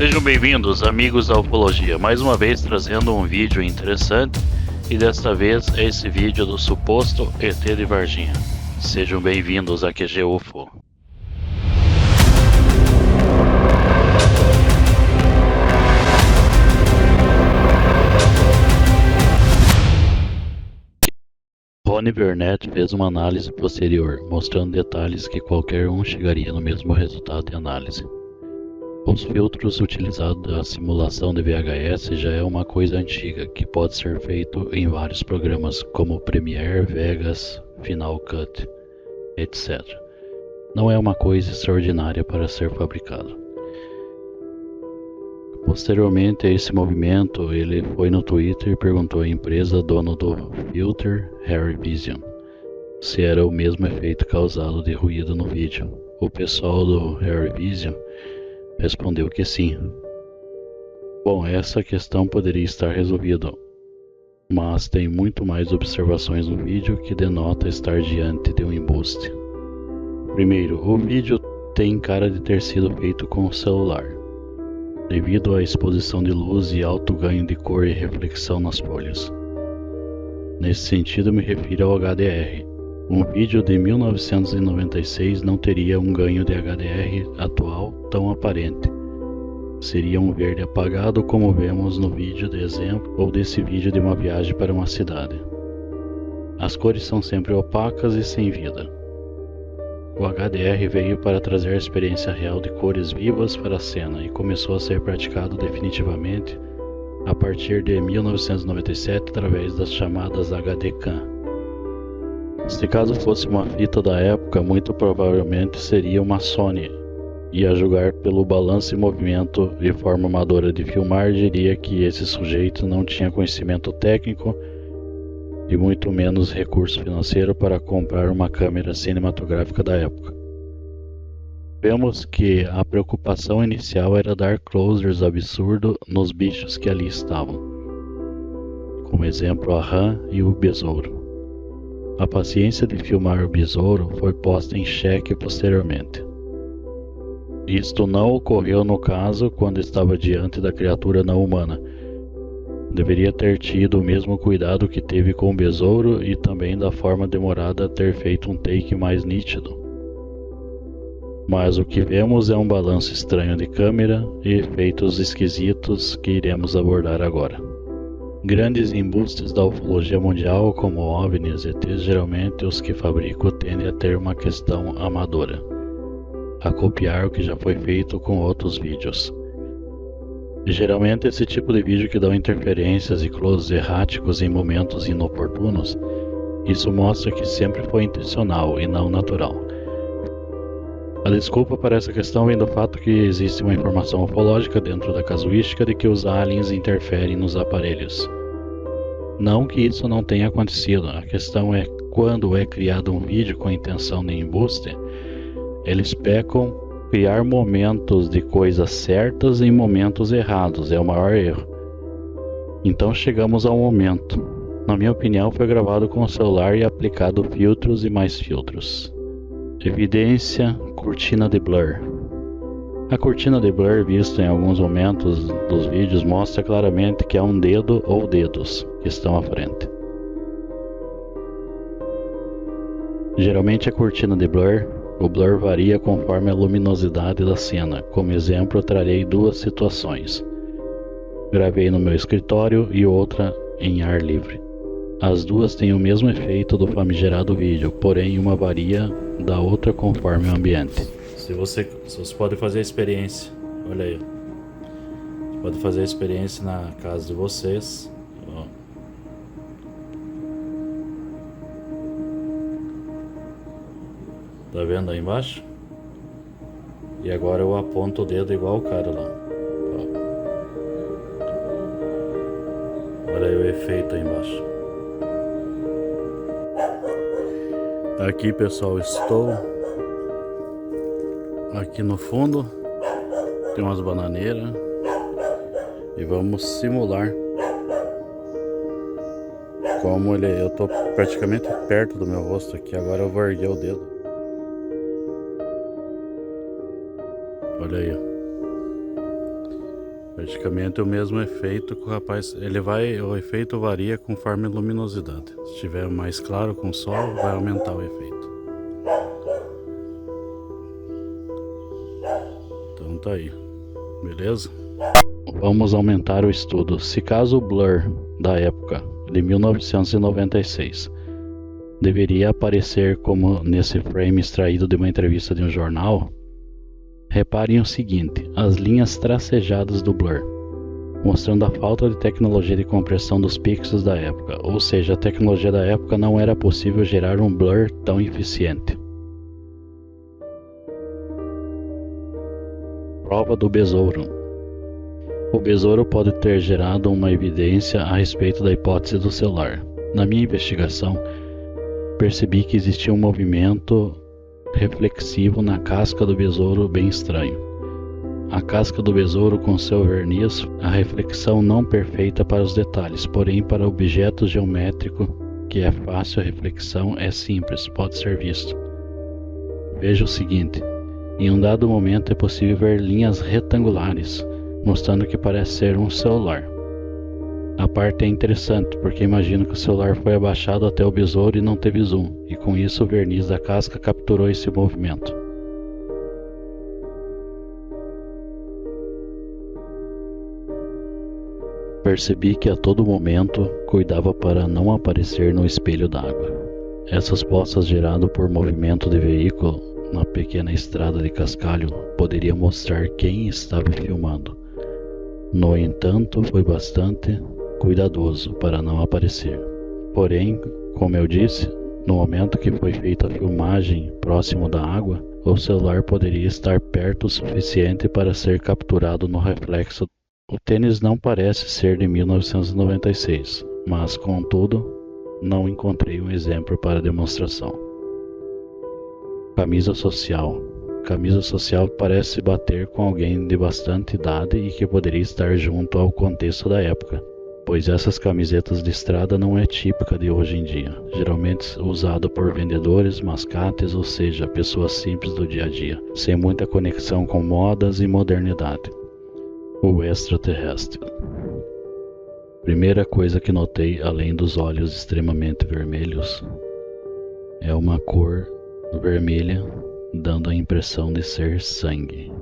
Sejam bem-vindos, amigos da ufologia, mais uma vez trazendo um vídeo interessante, e desta vez é esse vídeo do suposto ET de Varginha. Sejam bem-vindos a QG UFO. Ronnie Burnett fez uma análise posterior, mostrando detalhes que qualquer um chegaria no mesmo resultado de análise. Os filtros utilizados na simulação de VHS já é uma coisa antiga, que pode ser feito em vários programas como Premiere, Vegas, Final Cut, etc. Não é uma coisa extraordinária para ser fabricado. Posteriormente a esse movimento, ele foi no Twitter e perguntou à empresa dona do filter, Harry Vision, se era o mesmo efeito causado de ruído no vídeo. O pessoal do Harry Vision respondeu que sim. Bom, essa questão poderia estar resolvida, mas tem muito mais observações no vídeo que denota estar diante de um embuste. Primeiro, o vídeo tem cara de ter sido feito com o celular, devido à exposição de luz e alto ganho de cor e reflexão nas folhas. Nesse sentido, me refiro ao HDR. Um vídeo de 1996 não teria um ganho de HDR atual tão aparente. Seria um verde apagado como vemos no vídeo de exemplo ou desse vídeo de uma viagem para uma cidade. As cores são sempre opacas e sem vida. O HDR veio para trazer a experiência real de cores vivas para a cena e começou a ser praticado definitivamente a partir de 1997 através das chamadas HD Cam. Se caso fosse uma fita da época, muito provavelmente seria uma Sony, e a julgar pelo balanço e movimento e forma amadora de filmar, diria que esse sujeito não tinha conhecimento técnico e muito menos recurso financeiro para comprar uma câmera cinematográfica da época. Vemos que a preocupação inicial era dar closers absurdos nos bichos que ali estavam, como exemplo a rã e o besouro. A paciência de filmar o besouro foi posta em xeque posteriormente. Isto não ocorreu no caso quando estava diante da criatura não humana. Deveria ter tido o mesmo cuidado que teve com o besouro e também da forma demorada ter feito um take mais nítido. Mas o que vemos é um balanço estranho de câmera e efeitos esquisitos que iremos abordar agora. Grandes embustes da ufologia mundial, como OVNIs e ETs, geralmente os que fabricam tendem a ter uma questão amadora, a copiar o que já foi feito com outros vídeos. E geralmente esse tipo de vídeo que dão interferências e closes erráticos em momentos inoportunos, isso mostra que sempre foi intencional e não natural. A desculpa para essa questão vem do fato que existe uma informação ufológica dentro da casuística de que os aliens interferem nos aparelhos. Não que isso não tenha acontecido, a questão é quando é criado um vídeo com a intenção de embuste, eles pecam criar momentos de coisas certas em momentos errados, é o maior erro. Então chegamos ao momento. Na minha opinião, foi gravado com o celular e aplicado filtros e mais filtros. Evidência, cortina de blur. A cortina de blur vista em alguns momentos dos vídeos mostra claramente que há um dedo ou dedos que estão à frente. Geralmente a cortina de blur, o blur varia conforme a luminosidade da cena. Como exemplo, eu trarei duas situações. Gravei no meu escritório e outra em ar livre. As duas têm o mesmo efeito do famigerado vídeo, porém uma varia da outra conforme o ambiente. Se você pode fazer a experiência, olha aí, você pode fazer a experiência na casa de vocês. Ó. Tá vendo aí embaixo? E agora eu aponto o dedo igual o cara lá. Ó. Olha aí o efeito aí embaixo. Aqui, pessoal, estou aqui no fundo, tem umas bananeiras e vamos simular como eu tô praticamente perto do meu rosto aqui. Agora eu vou erguer o dedo. Olha aí, ó. Praticamente o mesmo efeito que o rapaz, o efeito varia conforme a luminosidade. Se estiver mais claro com o sol, vai aumentar o efeito. Então tá aí, beleza? Vamos aumentar o estudo. Se caso o blur da época de 1996 deveria aparecer como nesse frame extraído de uma entrevista de um jornal, reparem o seguinte: as linhas tracejadas do blur, mostrando a falta de tecnologia de compressão dos pixels da época, ou seja, a tecnologia da época não era possível gerar um blur tão eficiente. Prova do besouro. O besouro pode ter gerado uma evidência a respeito da hipótese do celular. Na minha investigação, percebi que existia um movimento reflexivo na casca do besouro bem estranho. A casca do besouro com seu verniz, a reflexão não perfeita para os detalhes, porém para objeto geométrico que é fácil a reflexão é simples, pode ser visto. Veja o seguinte: em um dado momento é possível ver linhas retangulares, mostrando que parece ser um celular. A parte é interessante, porque imagino que o celular foi abaixado até o besouro e não teve zoom, e com isso o verniz da casca capturou esse movimento. Percebi que a todo momento cuidava para não aparecer no espelho d'água. Essas poças geradas por movimento de veículo na pequena estrada de cascalho poderiam mostrar quem estava filmando. No entanto, foi bastante cuidadoso para não aparecer. Porém, como eu disse, no momento que foi feita a filmagem próximo da água, o celular poderia estar perto o suficiente para ser capturado no reflexo. O tênis não parece ser de 1996, mas, contudo, não encontrei um exemplo para demonstração. Camisa social. Camisa social parece bater com alguém de bastante idade e que poderia estar junto ao contexto da época, pois essas camisetas de estrada não é típica de hoje em dia, geralmente usado por vendedores, mascates, ou seja, pessoas simples do dia a dia, sem muita conexão com modas e modernidade. O extraterrestre. Primeira coisa que notei, além dos olhos extremamente vermelhos, é uma cor vermelha, dando a impressão de ser sangue.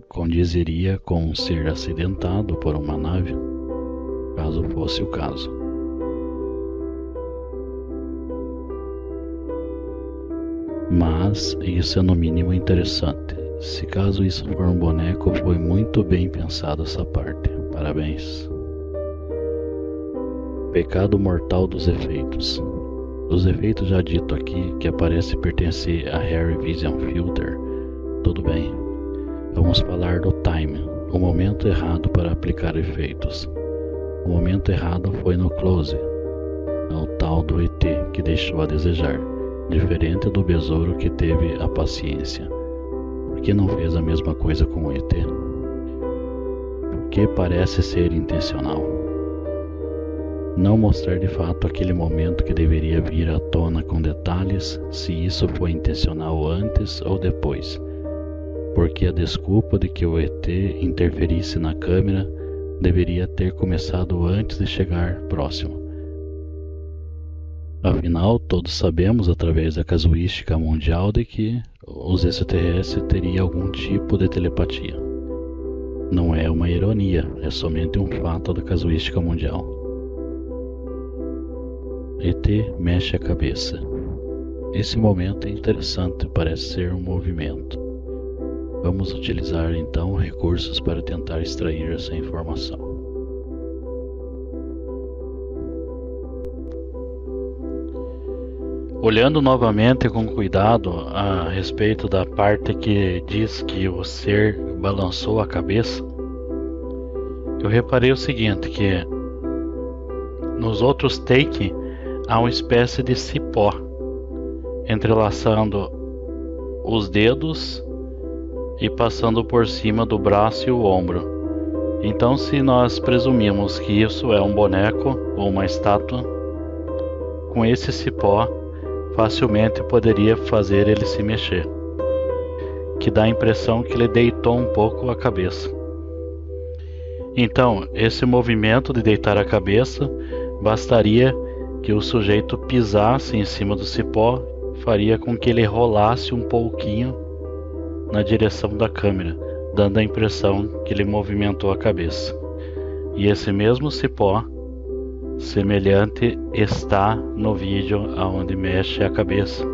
Condizeria com um ser acidentado por uma nave, caso fosse o caso. Mas isso é no mínimo interessante. Se caso isso for um boneco, foi muito bem pensado essa parte. Parabéns. Pecado mortal dos efeitos. Dos efeitos já dito aqui, que parece pertencer a Harry Vision Filter, tudo bem. Vamos falar do time, o momento errado para aplicar efeitos. O momento errado foi no close, o tal do ET que deixou a desejar, diferente do besouro que teve a paciência. Por que não fez a mesma coisa com o ET? Porque parece ser intencional. Não mostrar de fato aquele momento que deveria vir à tona com detalhes, se isso foi intencional antes ou depois. Porque a desculpa de que o ET interferisse na câmera deveria ter começado antes de chegar próximo. Afinal, todos sabemos, através da casuística mundial, de que os extraterrestres teriam algum tipo de telepatia. Não é uma ironia, é somente um fato da casuística mundial. ET mexe a cabeça. Esse momento é interessante, parece ser um movimento. Vamos utilizar então recursos para tentar extrair essa informação. Olhando novamente com cuidado a respeito da parte que diz que o ser balançou a cabeça, eu reparei o seguinte, que nos outros take há uma espécie de cipó entrelaçando os dedos e passando por cima do braço e o ombro. Então, se nós presumimos que isso é um boneco ou uma estátua, com esse cipó facilmente poderia fazer ele se mexer, que dá a impressão que ele deitou um pouco a cabeça. Então, esse movimento de deitar a cabeça bastaria que o sujeito pisasse em cima do cipó, faria com que ele rolasse um pouquinho na direção da câmera, dando a impressão que ele movimentou a cabeça. E esse mesmo cipó semelhante está no vídeo onde mexe a cabeça.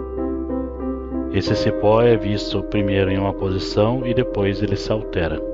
Esse cipó é visto primeiro em uma posição e depois ele se altera.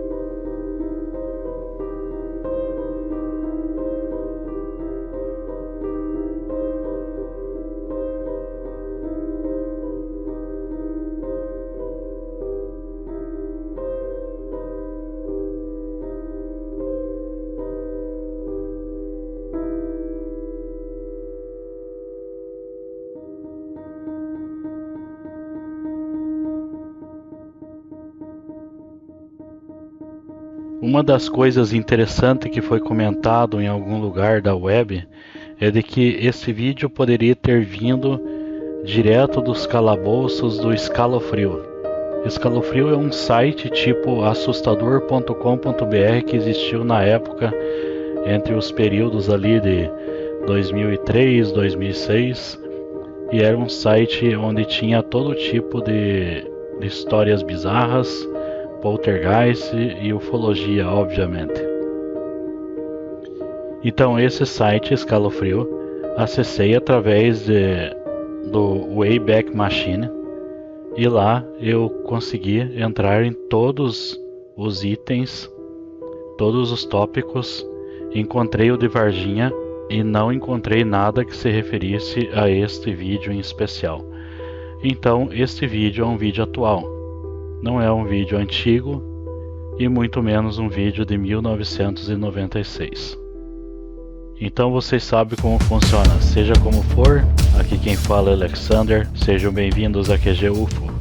Uma das coisas interessantes que foi comentado em algum lugar da web é de que esse vídeo poderia ter vindo direto dos calabouços do Escalofrio. Escalofrio é um site tipo assustador.com.br que existiu na época entre os períodos ali de 2003, 2006, e era um site onde tinha todo tipo de histórias bizarras, poltergeist e ufologia, obviamente. Então esse site Escalofrio acessei através do Wayback Machine, e lá eu consegui entrar em todos os itens, todos os tópicos. Encontrei o de Varginha e não encontrei nada que se referisse a este vídeo em especial. Então este vídeo é um vídeo atual. Não é um vídeo antigo e muito menos um vídeo de 1996. Então vocês sabem como funciona. Seja como for, aqui quem fala é Alexander. Sejam bem-vindos a QG UFO.